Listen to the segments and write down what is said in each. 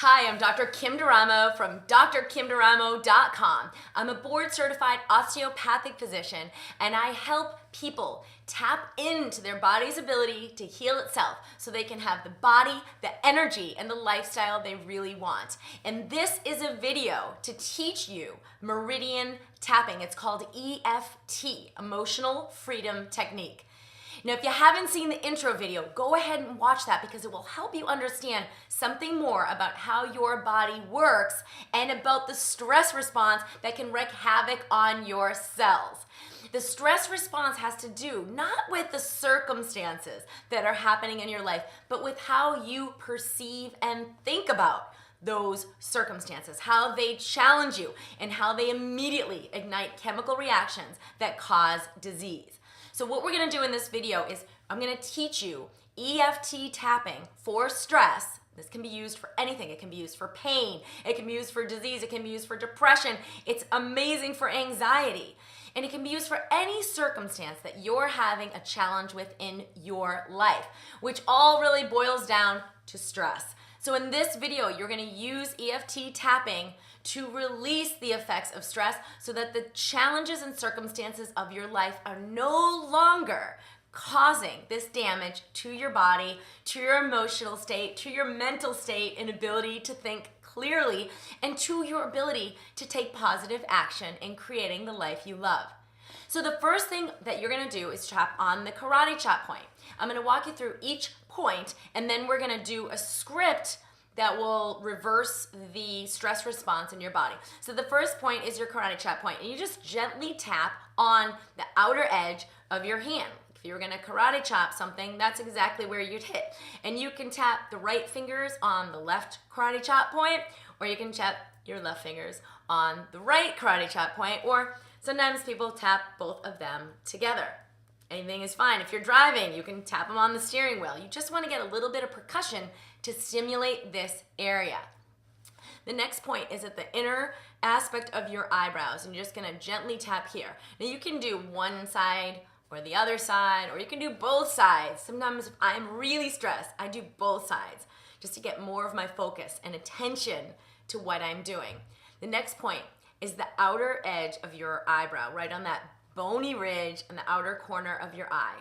Hi, I'm Dr. Kim Duramo from drkimduramo.com. I'm a board-certified osteopathic physician, and I help people tap into their body's ability to heal itself so they can have the body, the energy, and the lifestyle they really want. And this is a video to teach you Meridian tapping. It's called EFT, Emotional Freedom Technique. Now, if you haven't seen the intro video, go ahead and watch that because it will help you understand something more about how your body works and about the stress response that can wreak havoc on your cells. The stress response has to do not with the circumstances that are happening in your life, but with how you perceive and think about those circumstances, how they challenge you, and how they immediately ignite chemical reactions that cause disease. So what we're gonna do in this video is I'm gonna teach you EFT tapping for stress. This can be used for anything. It can be used for pain. It can be used for disease. It can be used for depression. It's amazing for anxiety. And it can be used for any circumstance that you're having a challenge with in your life, which all really boils down to stress. So in this video, you're gonna use EFT tapping to release the effects of stress so that the challenges and circumstances of your life are no longer causing this damage to your body, to your emotional state, to your mental state and ability to think clearly, and to your ability to take positive action in creating the life you love. So the first thing that you're gonna do is tap on the karate chop point. I'm gonna walk you through each point, and then we're gonna do a script that will reverse the stress response in your body. So the first point is your karate chop point, and you just gently tap on the outer edge of your hand. If you were gonna karate chop something, that's exactly where you'd hit. And you can tap the right fingers on the left karate chop point, or you can tap your left fingers on the right karate chop point, or sometimes people tap both of them together. Anything is fine. If you're driving, you can tap them on the steering wheel. You just want to get a little bit of percussion to stimulate this area. The next point is at the inner aspect of your eyebrows, and you're just going to gently tap here. Now you can do one side or the other side, or you can do both sides. Sometimes if I'm really stressed, I do both sides just to get more of my focus and attention to what I'm doing. The next point is the outer edge of your eyebrow, right on that bony ridge in the outer corner of your eye.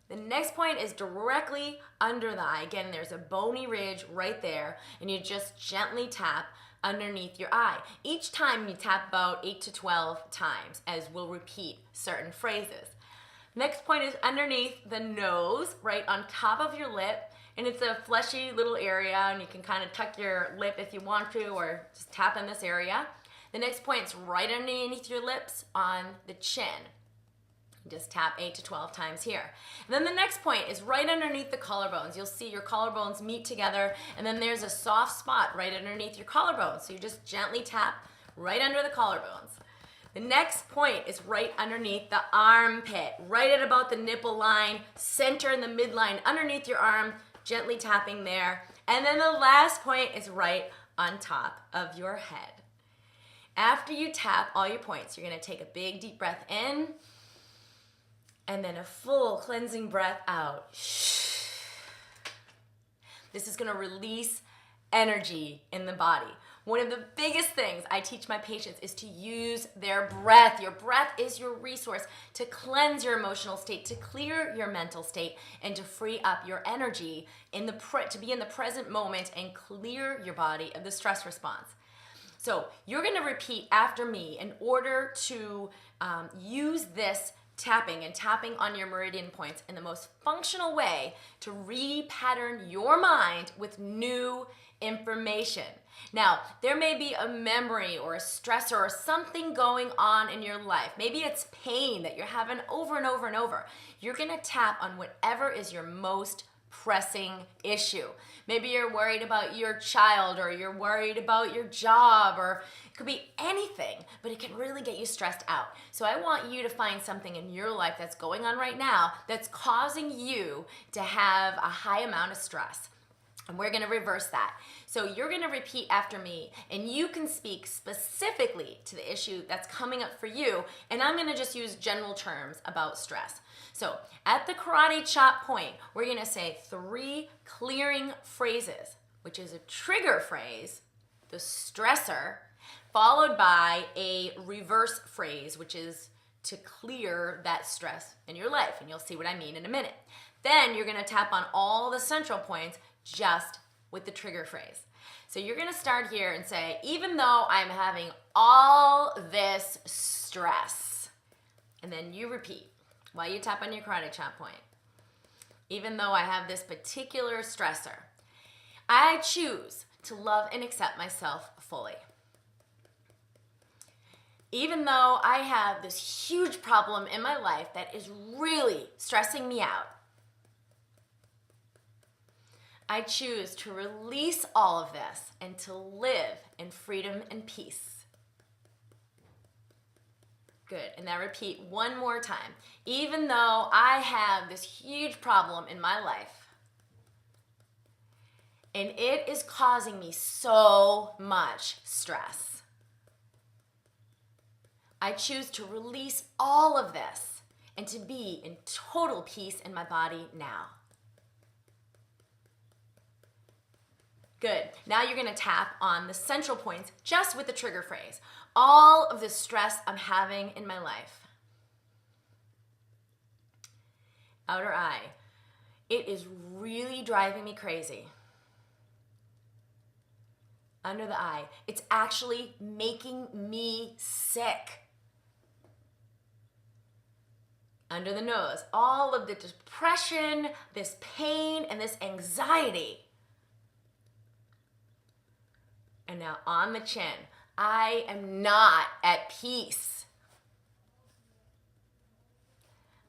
The next point is directly under the eye. Again, there's a bony ridge right there, and you just gently tap underneath your eye. Each time you tap about 8 to 12 times, as we'll repeat certain phrases. Next point is underneath the nose, right on top of your lip, and it's a fleshy little area, and you can kind of tuck your lip if you want to, or just tap in this area. The next point is right underneath your lips on the chin. Just tap 8 to 12 times here. And then the next point is right underneath the collarbones. You'll see your collarbones meet together, and then there's a soft spot right underneath your collarbones. So you just gently tap right under the collarbones. The next point is right underneath the armpit, right at about the nipple line, center in the midline, underneath your arm, gently tapping there. And then the last point is right on top of your head. After you tap all your points, you're gonna take a big deep breath in, and then a full cleansing breath out. This is gonna release energy in the body. One of the biggest things I teach my patients is to use their breath. Your breath is your resource to cleanse your emotional state, to clear your mental state, and to free up your energy to be in the present moment and clear your body of the stress response. So you're gonna repeat after me in order to use this tapping and tapping on your meridian points in the most functional way to repattern your mind with new information. Now, there may be a memory or a stressor or something going on in your life. Maybe it's pain that you're having over and over and over. You're gonna tap on whatever is your most pressing issue. Maybe you're worried about your child, or you're worried about your job, or it could be anything, but it can really get you stressed out. So I want you to find something in your life that's going on right now that's causing you to have a high amount of stress. And we're gonna reverse that. So you're gonna repeat after me, and you can speak specifically to the issue that's coming up for you, and I'm gonna just use general terms about stress. So at the karate chop point, we're gonna say 3 clearing phrases. which is a trigger phrase, the stressor, followed by a reverse phrase, which is to clear that stress in your life. And you'll see what I mean in a minute. Then you're gonna tap on all the central points just with the trigger phrase. So you're gonna start here and say, even though I'm having all this stress, and then you repeat while you tap on your carotid chop point. Even though I have this particular stressor, I choose to love and accept myself fully. Even though I have this huge problem in my life that is really stressing me out, I choose to release all of this and to live in freedom and peace. Good, and now repeat one more time. Even though I have this huge problem in my life, and it is causing me so much stress, I choose to release all of this and to be in total peace in my body now. Good. Now you're gonna tap on the central points just with the trigger phrase. All of the stress I'm having in my life. Outer eye. It is really driving me crazy. Under the eye. It's actually making me sick. Under the nose. All of the depression, this pain, and this anxiety. And now on the chin, I am not at peace.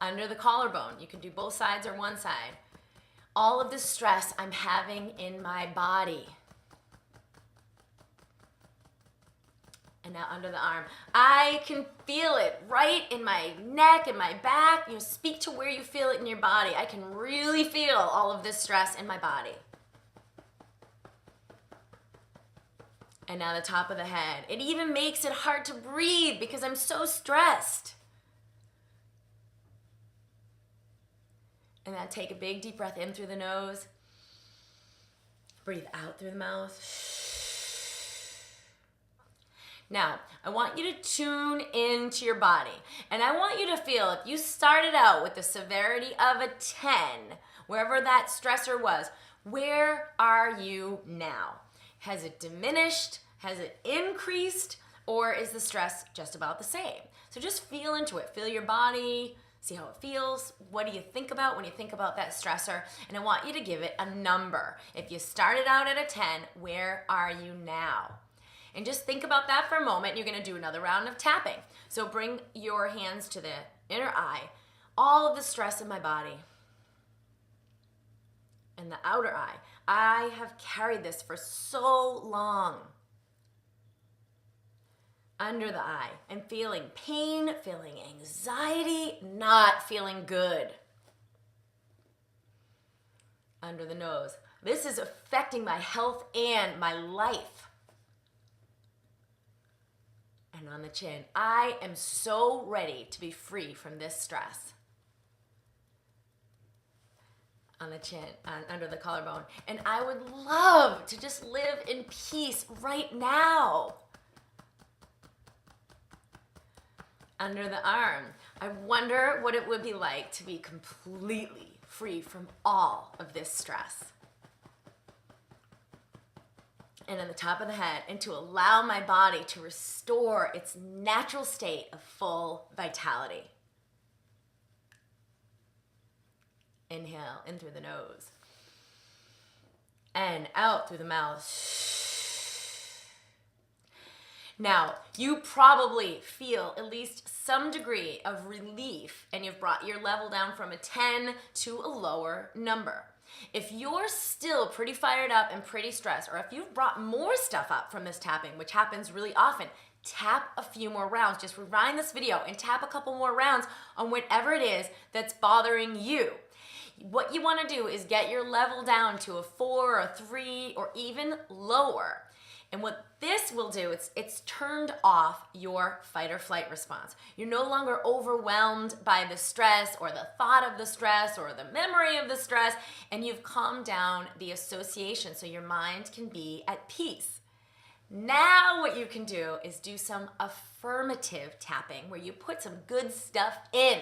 Under the collarbone, you can do both sides or one side. All of the stress I'm having in my body. And now under the arm, I can feel it right in my neck and my back. You know, speak to where you feel it in your body. I can really feel all of this stress in my body. And now the top of the head. It even makes it hard to breathe because I'm so stressed. And now take a big deep breath in through the nose. Breathe out through the mouth. Now, I want you to tune into your body. And I want you to feel if you started out with the severity of a 10, wherever that stressor was, where are you now? Has it diminished? Has it increased? Or is the stress just about the same? So just feel into it. Feel your body. See how it feels. What do you think about when you think about that stressor? And I want you to give it a number. If you started out at a 10, where are you now? And just think about that for a moment. You're going to do another round of tapping. So bring your hands to the inner eye. All of the stress in my body. And the outer eye. I have carried this for so long. Under the eye, I'm feeling pain, feeling anxiety, not feeling good. Under the nose, this is affecting my health and my life. And on the chin, I am so ready to be free from this stress. On the chin, under the collarbone. And I would love to just live in peace right now. Under the arm, I wonder what it would be like to be completely free from all of this stress. And on the top of the head, and to allow my body to restore its natural state of full vitality. Inhale in through the nose. And out through the mouth. Now, you probably feel at least some degree of relief, and you've brought your level down from a 10 to a lower number. If you're still pretty fired up and pretty stressed, or if you've brought more stuff up from this tapping, which happens really often, tap a few more rounds. Just rewind this video and tap a couple more rounds on whatever it is that's bothering you. What you want to do is get your level down to a 4 or 3 or even lower. And what this will do, it's turned off your fight or flight response. You're no longer overwhelmed by the stress or the thought of the stress or the memory of the stress, and you've calmed down the association so your mind can be at peace. Now what you can do is do some affirmative tapping where you put some good stuff in.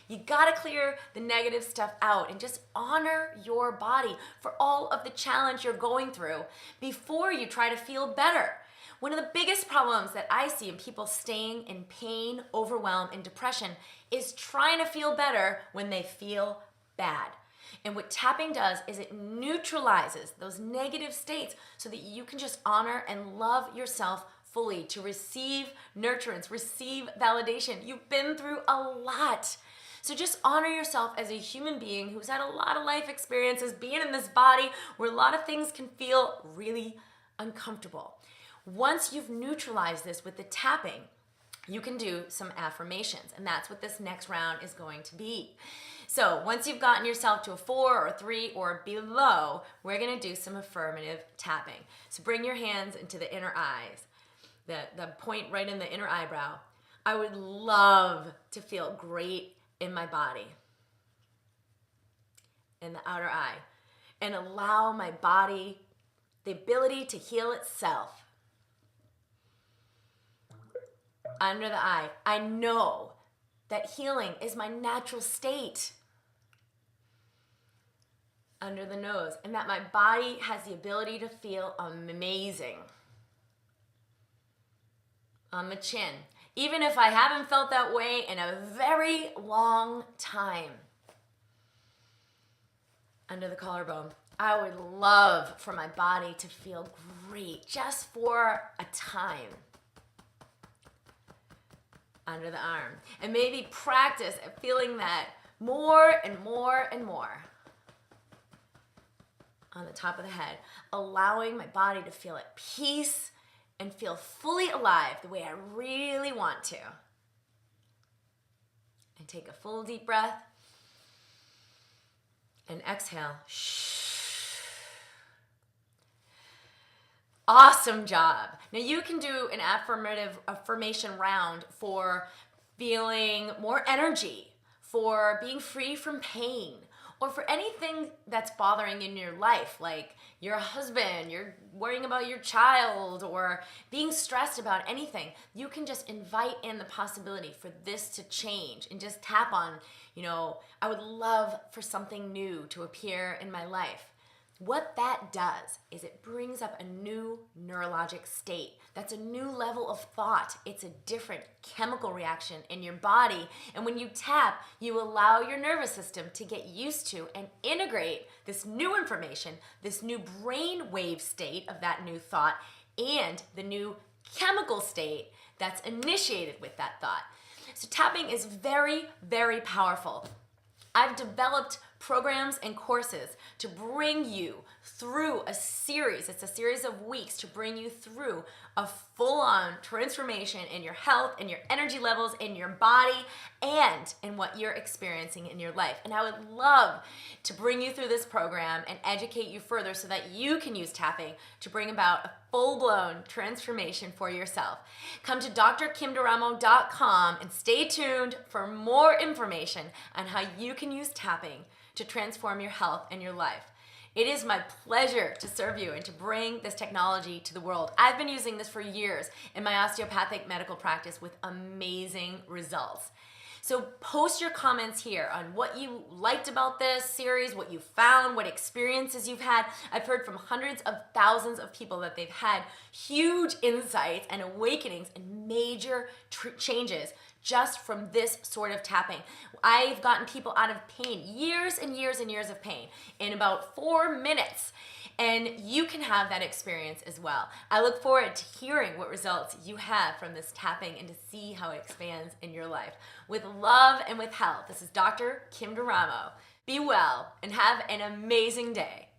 You gotta clear the negative stuff out and just honor your body for all of the challenge you're going through before you try to feel better. One of the biggest problems that I see in people staying in pain, overwhelm, and depression is trying to feel better when they feel bad. And what tapping does is it neutralizes those negative states so that you can just honor and love yourself fully, to receive nurturance, receive validation. You've been through a lot. So just honor yourself as a human being who's had a lot of life experiences, being in this body where a lot of things can feel really uncomfortable. Once you've neutralized this with the tapping, you can do some affirmations, and that's what this next round is going to be. So once you've gotten yourself to a 4 or 3 or below, we're gonna do some affirmative tapping. So bring your hands into the inner eyes, the point right in the inner eyebrow. I would love to feel great in my body. In the outer eye. And allow my body the ability to heal itself. Under the eye, I know that healing is my natural state. Under the nose, and that my body has the ability to feel amazing. On the chin, even if I haven't felt that way in a very long time. Under the collarbone, I would love for my body to feel great just for a time. Under the arm, and maybe practice at feeling that more and more and more. On the top of the head, allowing my body to feel at peace and feel fully alive the way I really want to. And take a full deep breath and exhale. Awesome job. Now you can do an affirmation round for feeling more energy, for being free from pain, or for anything that's bothering in your life, like your husband, you're worrying about your child, or being stressed about anything. You can just invite in the possibility for this to change and just tap on, I would love for something new to appear in my life. What that does is it brings up a new neurologic state. That's a new level of thought. It's a different chemical reaction in your body. And when you tap, you allow your nervous system to get used to and integrate this new information, this new brain wave state of that new thought, and the new chemical state that's initiated with that thought. So tapping is very, very powerful. I've developed programs and courses to bring you through a series. It's a series of weeks to bring you through a full-on transformation in your health, in your energy levels, in your body, and in what you're experiencing in your life. And I would love to bring you through this program and educate you further so that you can use tapping to bring about a full-blown transformation for yourself. Come to drkimderamo.com and stay tuned for more information on how you can use tapping to transform your health and your life. It is my pleasure to serve you and to bring this technology to the world. I've been using this for years in my osteopathic medical practice with amazing results. So post your comments here on what you liked about this series, what you found, what experiences you've had. I've heard from hundreds of thousands of people that they've had huge insights and awakenings and major changes just from this sort of tapping. I've gotten people out of pain, years and years and years of pain, in about 4 minutes. And you can have that experience as well. I look forward to hearing what results you have from this tapping and to see how it expands in your life. With love and with health, this is Dr. Kim Deramo. Be well and have an amazing day.